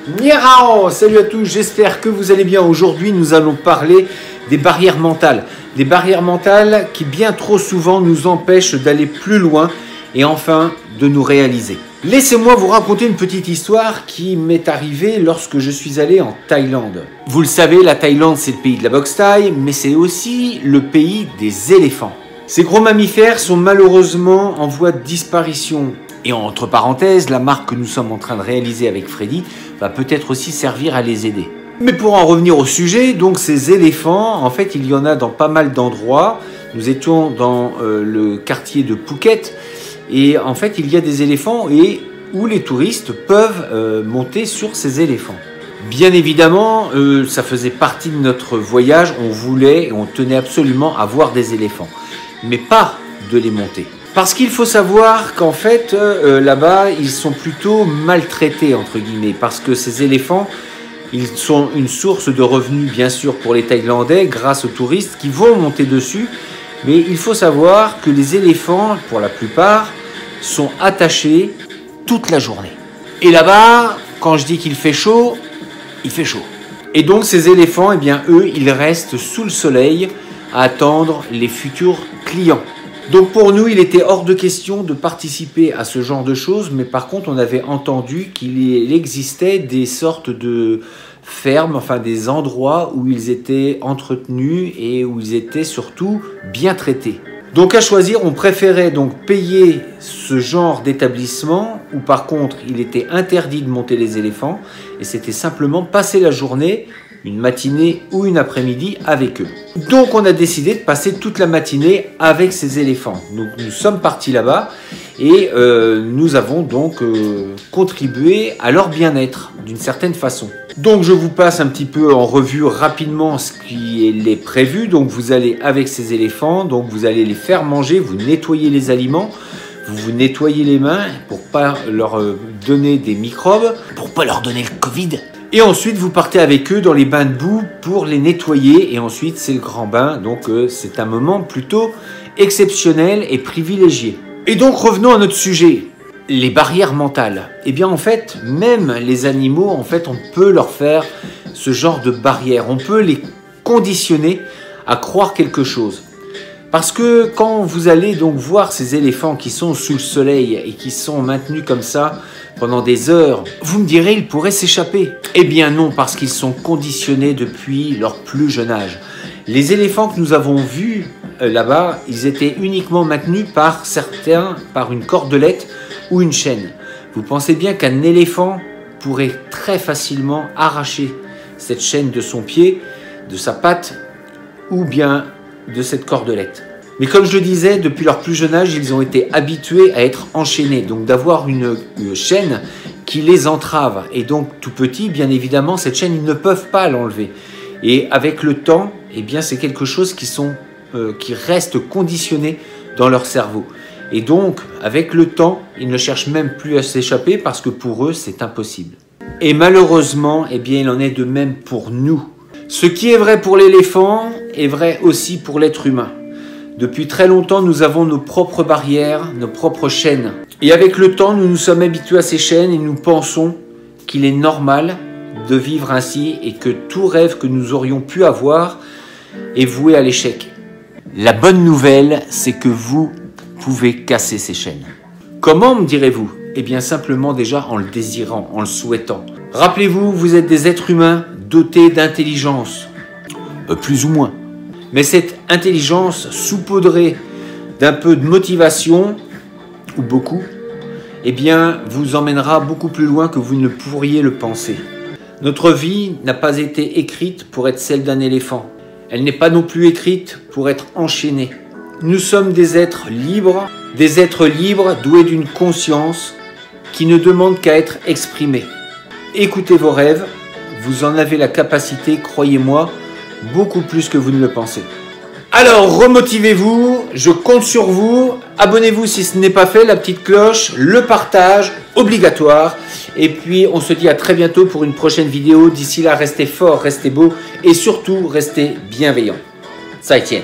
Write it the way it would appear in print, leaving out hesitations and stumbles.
Ni hao, salut à tous, j'espère que vous allez bien. Aujourd'hui, nous allons parler des barrières mentales. Des barrières mentales qui bien trop souvent nous empêchent d'aller plus loin et enfin de nous réaliser. Laissez-moi vous raconter une petite histoire qui m'est arrivée lorsque je suis allé en Thaïlande. Vous le savez, la Thaïlande, c'est le pays de la boxe thaï, mais c'est aussi le pays des éléphants. Ces gros mammifères sont malheureusement en voie de disparition. Et entre parenthèses, la marque que nous sommes en train de réaliser avec Freddy va peut-être aussi servir à les aider. Mais pour en revenir au sujet, donc ces éléphants, en fait, il y en a dans pas mal d'endroits. Nous étions dans le quartier de Phuket et en fait, il y a des éléphants et où les touristes peuvent monter sur ces éléphants. Bien évidemment, ça faisait partie de notre voyage. On voulait et on tenait absolument à voir des éléphants, mais pas de les monter. Parce qu'il faut savoir qu'en fait, là-bas, ils sont plutôt maltraités, entre guillemets, parce que ces éléphants, ils sont une source de revenus, bien sûr, pour les Thaïlandais, grâce aux touristes qui vont monter dessus. Mais il faut savoir que les éléphants, pour la plupart, sont attachés toute la journée. Et là-bas, quand je dis qu'il fait chaud, il fait chaud. Et donc, ces éléphants, eh bien, eux, ils restent sous le soleil à attendre les futurs clients. Donc pour nous, il était hors de question de participer à ce genre de choses, mais par contre, on avait entendu qu'il existait des sortes de fermes, enfin des endroits où ils étaient entretenus et où ils étaient surtout bien traités. Donc à choisir, on préférait donc payer ce genre d'établissement où par contre, il était interdit de monter les éléphants et c'était simplement passer la journée, une matinée ou une après-midi avec eux. Donc on a décidé de passer toute la matinée avec ces éléphants. Donc nous sommes partis là-bas et nous avons donc contribué à leur bien-être d'une certaine façon. Donc je vous passe un petit peu en revue rapidement ce qui est prévu. Donc vous allez avec ces éléphants, donc vous allez les faire manger, vous nettoyez les aliments, vous vous nettoyez les mains pour pas leur donner des microbes, pour pas leur donner le Covid. Et ensuite, vous partez avec eux dans les bains de boue pour les nettoyer. Et ensuite, c'est le grand bain. Donc, c'est un moment plutôt exceptionnel et privilégié. Et donc, revenons à notre sujet. Les barrières mentales. Eh bien, en fait, même les animaux, en fait, on peut leur faire ce genre de barrières. On peut les conditionner à croire quelque chose. Parce que quand vous allez donc voir ces éléphants qui sont sous le soleil et qui sont maintenus comme ça pendant des heures, vous me direz, ils pourraient s'échapper. Eh bien non, parce qu'ils sont conditionnés depuis leur plus jeune âge. Les éléphants que nous avons vus là-bas, ils étaient uniquement maintenus par certains, par une cordelette ou une chaîne. Vous pensez bien qu'un éléphant pourrait très facilement arracher cette chaîne de son pied, de sa patte, ou bien de cette cordelette. Mais comme je le disais, depuis leur plus jeune âge, ils ont été habitués à être enchaînés, donc d'avoir une chaîne qui les entrave. Et donc tout petit, bien évidemment, cette chaîne, ils ne peuvent pas l'enlever. Et avec le temps, eh bien, c'est quelque chose qui reste conditionné dans leur cerveau. Et donc, avec le temps, ils ne cherchent même plus à s'échapper parce que pour eux, c'est impossible. Et malheureusement, eh bien, il en est de même pour nous. Ce qui est vrai pour l'éléphant est vrai aussi pour l'être humain. Depuis très longtemps, nous avons nos propres barrières, nos propres chaînes. Et avec le temps, nous nous sommes habitués à ces chaînes et nous pensons qu'il est normal de vivre ainsi et que tout rêve que nous aurions pu avoir est voué à l'échec. La bonne nouvelle, c'est que vous pouvez casser ces chaînes. Comment, me direz-vous? Eh bien simplement déjà en le désirant, en le souhaitant. Rappelez-vous, vous êtes des êtres humains dotés d'intelligence, plus ou moins. Mais cette intelligence saupoudrée d'un peu de motivation, ou beaucoup, eh bien, vous emmènera beaucoup plus loin que vous ne pourriez le penser. Notre vie n'a pas été écrite pour être celle d'un éléphant. Elle n'est pas non plus écrite pour être enchaînée. Nous sommes des êtres libres doués d'une conscience qui ne demande qu'à être exprimée. Écoutez vos rêves, vous en avez la capacité, croyez-moi, beaucoup plus que vous ne le pensez. Alors, remotivez-vous, je compte sur vous. Abonnez-vous si ce n'est pas fait, la petite cloche, le partage, obligatoire. Et puis, on se dit à très bientôt pour une prochaine vidéo. D'ici là, restez forts, restez beaux et surtout, restez bienveillants. Ça y tient.